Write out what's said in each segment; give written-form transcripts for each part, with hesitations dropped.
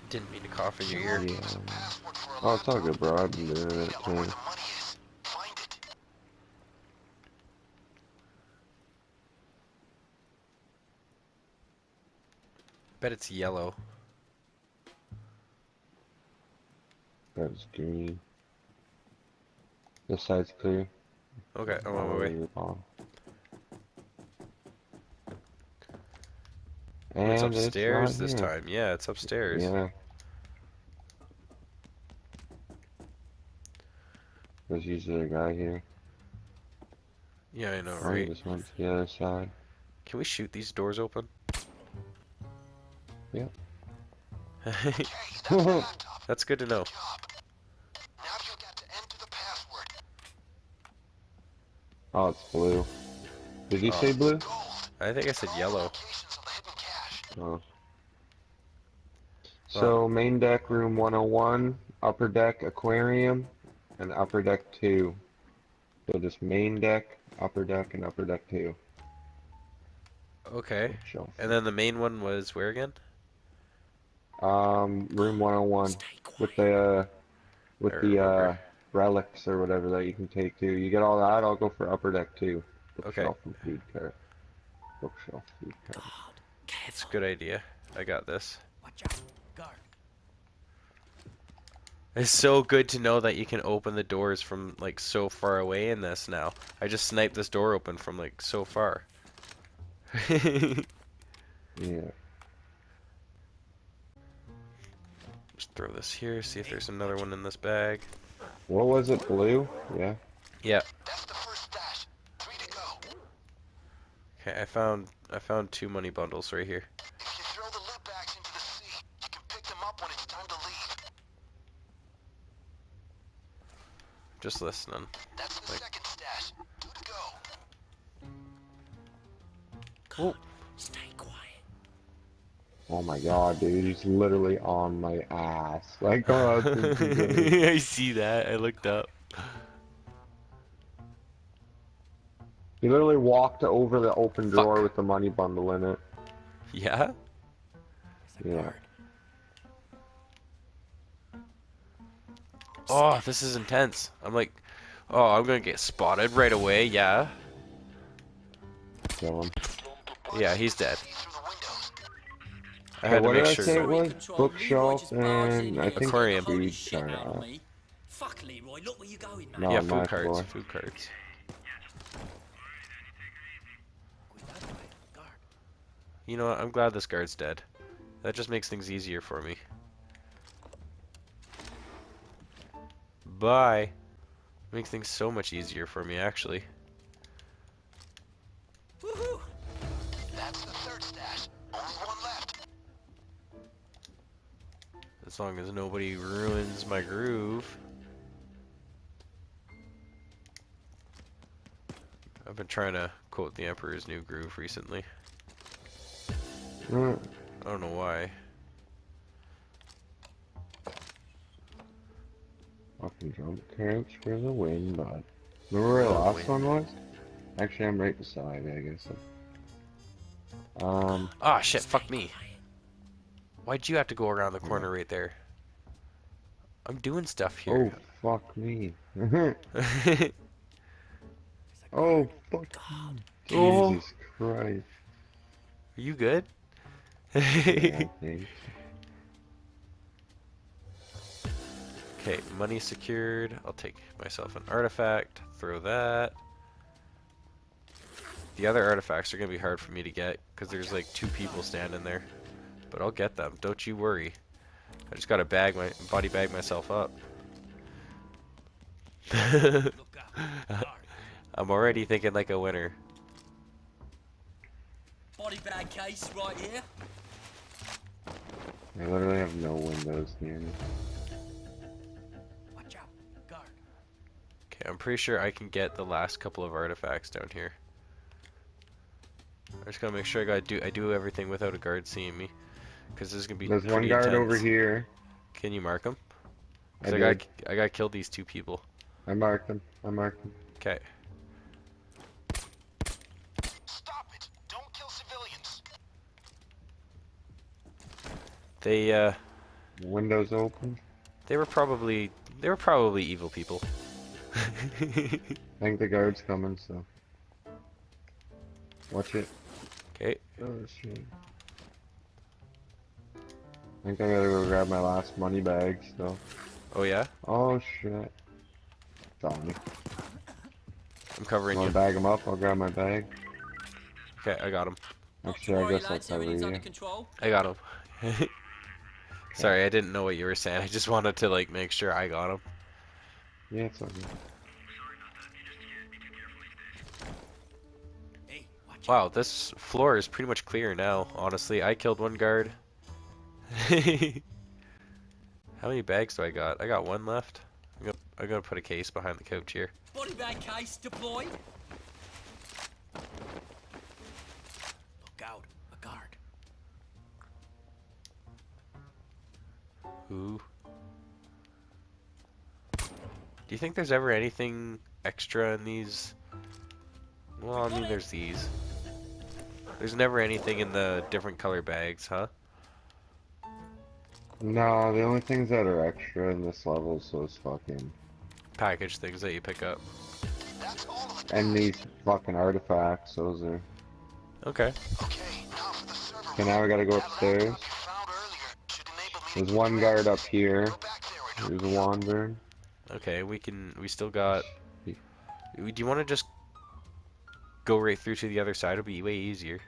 Didn't mean to cough in your ear. Yeah. Oh, it's all good, bro. I've been doing it too. Bet it's yellow. That's green. This side's clear. Okay, I'm on All my the way way. to the bottom. Oh, it's And it's not upstairs this here. time. Yeah, it's upstairs. Yeah. There's usually a guy here. Yeah, I know, Oh, he right? just went to the other side. Can we shoot these doors open? Yep. That's good to know. Oh, it's blue. Did you Oh, say blue? I think I said yellow. Oh. Well, So, main deck, room 101, upper deck, aquarium, and upper deck 2. So just main deck, and upper deck 2. okay. Bookshelf. And then the main one was where again? Room 101 I with the remember. relics or whatever that you can take too. You get all that, I'll go for upper deck 2. Okay, Bookshelf and food cart. Bookshelf, food cart. it's a good idea. I got this. It's so good to know that you can open the doors from like so far away in this now. I just sniped this door open from like so far. Yeah. Just throw this here, see if there's another one in this bag. What was it, blue? Yeah. Yeah. Okay, I found 2 money bundles right here. Just listening. Like, oh, Oh my god, dude, he's literally on my ass. Like, oh, that's insane. I see that. I looked up. He literally walked over the open door Fuck. with the money bundle in it. Yeah? Yeah. Oh, this is intense. I'm like, oh, I'm gonna get spotted right away. Yeah. Kill him. Yeah, he's dead. I Okay, had to what make did I sure. say it was? Bookshelf and I think Aquarium. food cart. Fuck Leroy, look where you're going, mate. No, Yeah, on my food cards. floor. Food cards. You know what? I'm glad this guard's dead. That just makes things easier for me. Bye. Makes things so much easier for me, actually. Woohoo! That's the third stash. Only one left. As long as nobody ruins my groove. I've been trying to quote the Emperor's New Groove recently. Mm. I don't know why. Fucking jump carrots for the win, bud. Remember where the last one was? Actually, I'm right beside it, I guess. Ah, shit, fuck me. Why'd you have to go around the corner right there? I'm doing stuff Oh, here. fuck me. Oh. Oh, fuck me. Oh. Jesus Christ. Are you good? Yeah, I think. Okay, money secured. I'll take myself an artifact. Throw that. The other artifacts are going to be hard for me to get because there's like 2 people standing there. But I'll get them. Don't you worry. I just got to body bag myself up. I'm already thinking like a winner. Body bag case right here. I literally have no windows near me. Watch out, guard. Okay, I'm pretty sure I can get the last couple of artifacts down here. I just gotta make sure I do everything without a guard seeing me, because this is gonna be There's one pretty guard intense. over here. Can you mark them? I I did. gotta kill these 2 people. I marked them. I marked them. Okay. Stop it. Don't kill civilians. Windows open. They were probably evil people. I think the guard's coming, so. Watch it. Okay. Oh shit. I think I gotta go grab my last money bag still. Oh yeah? Oh shit. Sorry. I'm covering Wanna you. bag him up? I'll grab my bag. Okay, I got him. Not to Actually, I worry, guess I'll lads. cover Everything's you. under control. I got him. Sorry, I didn't know what you were saying. I just wanted to like make sure I got him. Yeah, it's all good. Hey, watch Wow, this floor is pretty much clear now. Honestly, I killed one guard. How many bags do I got? I got one left. I'm gonna put a case behind the couch here. it. Body bag case deployed. Look out, a guard. Ooh. Do you think there's ever anything extra in these? Well, I mean, there's these. There's never anything in the different color bags, huh? No, the only things that are extra in this level is those fucking Package things that you pick up. That's all of the and cash. these fucking artifacts. Those are. Okay. Okay, now for the server Okay, now we gotta go room. That upstairs. laptop you found earlier should enable me to There's keep one your guard up access. here. Go back there and There's a Wyvern. Okay, we still got... Do you want to just go right through to the other side? It'll be way easier.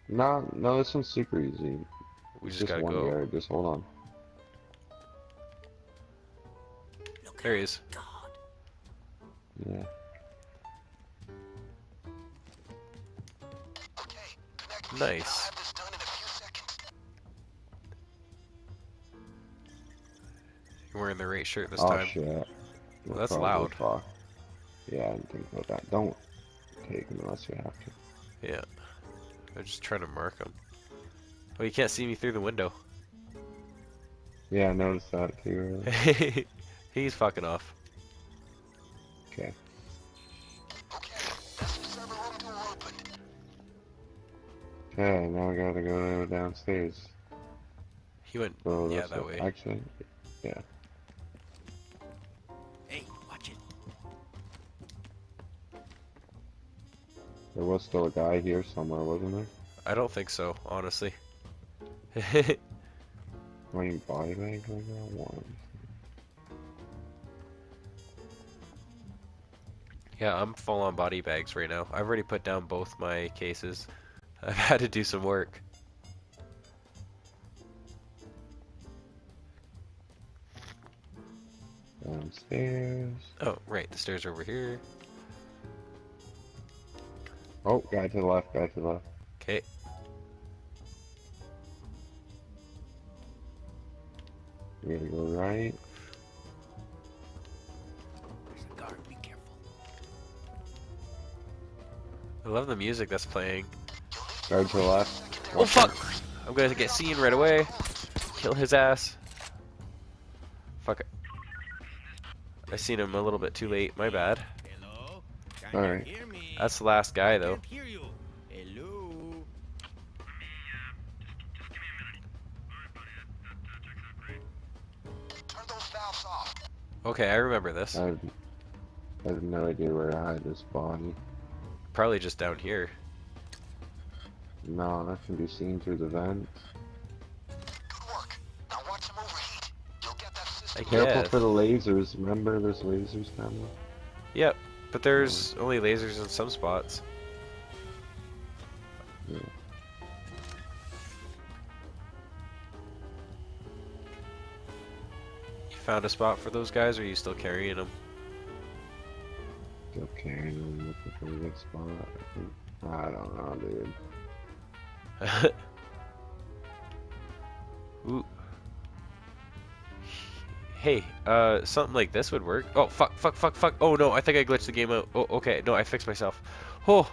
No, no, this one's super easy. We just Just gotta one go. guard. Just hold on. Look There out, he is. God. Yeah. Okay, connect me. Nice. I'll have this done in a few seconds. You're wearing the right shirt this Oh time. shit. Well, We're that's probably loud. fucked. Yeah, I didn't think about that. Don't take them unless you have to. Yeah. I'm just trying to mark him. Oh, you can't see me through the window. Yeah, I noticed that too earlier. He's fucking off. Okay. Okay, that's the server room door opened. Okay, now we gotta go downstairs. He went, So yeah, that's that it. way. Actually, yeah. Hey, watch it. There was still a guy here somewhere, wasn't there? I don't think so, honestly. Why you body bag like that? One. Yeah, I'm full on body bags right now. I've already put down both my cases. I've had to do some work. Downstairs. Oh, right, the stairs are over here. Oh, guy to the left, guy to the left. Okay. We gotta go right. There's a guard. Be careful. I love the music that's playing. Guard to the left. Oh fuck! I'm gonna get seen right away. Kill his ass. Fuck it. I seen him a little bit too late, my bad. Hello? Alright. Hear me? That's the last guy though. Can't hear you. Hello? Turn those valves off. Okay, I remember this. I have no idea where I hide this body. Probably just down here. No, that can be seen through the vents. Good work. Now watch them overheat. You'll get that system. Careful Yeah. for the lasers. Remember, there's lasers coming. Yep, but there's only lasers in some spots. Yeah. You found a spot for those guys, or are you still carrying them? Still carrying them, looking for a good spot. I think. I don't know, dude. Ooh. Hey, something like this would work. Oh, fuck, fuck, fuck, fuck. Oh, no, I think I glitched the game out. Oh, okay, no, I fixed myself. Oh.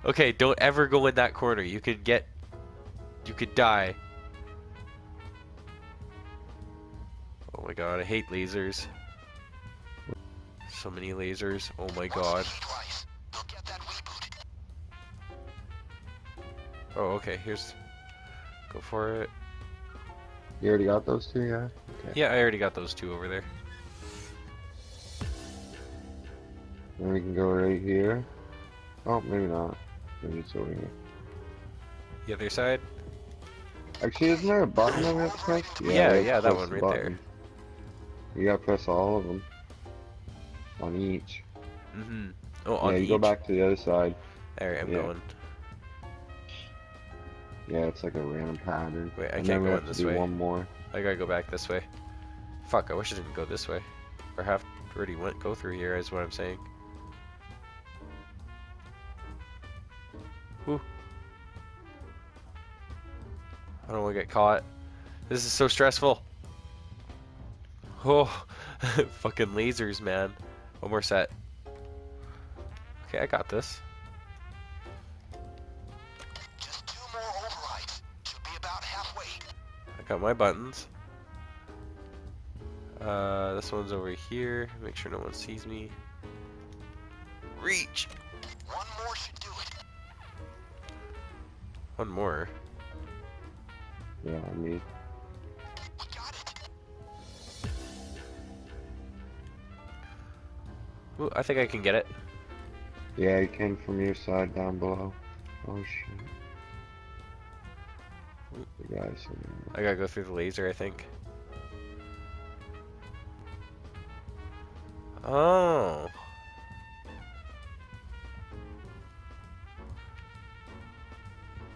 Okay, don't ever go in that corner. You could die. Oh my god, I hate lasers. So many lasers. Oh my god. Twice. You'll get that reboot. Oh, okay, here's... Go for it. You already got those two, yeah? Okay. Yeah, I already got those two over there. Then we can go right here. Oh, maybe not. Maybe it's over here. The other side? Actually, isn't there a button that we have to press? Yeah, we have to yeah, that press one the right button. You gotta press all of them. On each. there. Mm-hmm. Oh, Yeah, on you each? go back to the other side. There, I'm Yeah. going. Yeah, it's like a random pattern. Wait, I and can't then we go have in to this do way. one more. I gotta go back this way. Fuck, I wish I didn't go this way. Or have already go through here is what I'm saying. Whew. I don't want to get caught. This is so stressful. Oh, fucking lasers, man. One more set. Okay, I got this. Just 2 more overrides. Should be about halfway. I got my buttons. This one's over here. Make sure no one sees me. Reach! One more should do it. One more. Yeah, I mean. We got it. Ooh, I think I can get it. Yeah, you can from your side down below. Oh shit. The guys. I gotta go through the laser, I think. Oh.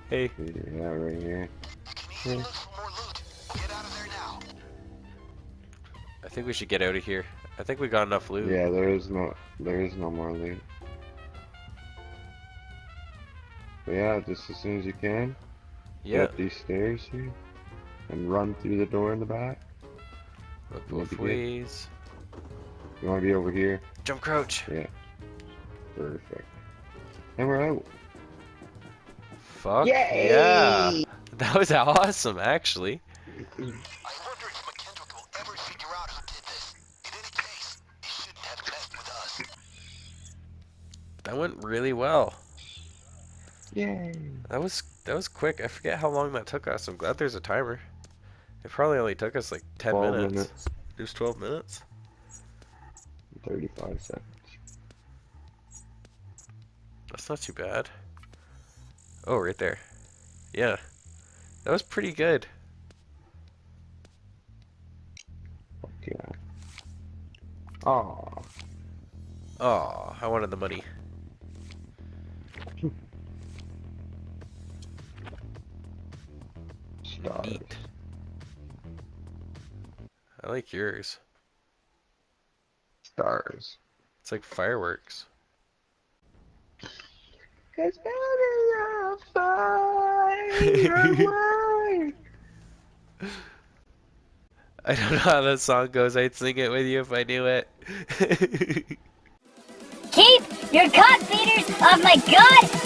Hey. Yeah, right here. You can easily look for more loot. Get out of there now. I think we should get out of here. I think we got enough loot. Yeah, there is no more loot. But yeah, just as soon as you can, Yeah. get up these stairs here, and run through the door in the back. Look Wanna both be good? ways. You want to be over here? Jump crouch. Yeah. Perfect. And we're out. Fuck. Yay! Yeah. That was awesome, actually. I wonder if McKendrick will ever figure out who did this. In any case, he shouldn't have messed with us. That went really well. Yay! That was quick. I forget how long that took us. I'm glad there's a timer. It probably only took us like 10 12 minutes. minutes. It was 12 minutes? 35 seconds. That's not too bad. Oh, right there. Yeah. That was pretty good. Fuck yeah. Aw. Oh, I wanted the money. Stars. Neat. I like yours. Stars. It's like fireworks. Cause firework. I don't know how that song goes. I'd sing it with you if I knew it. Keep your cock beaters off my god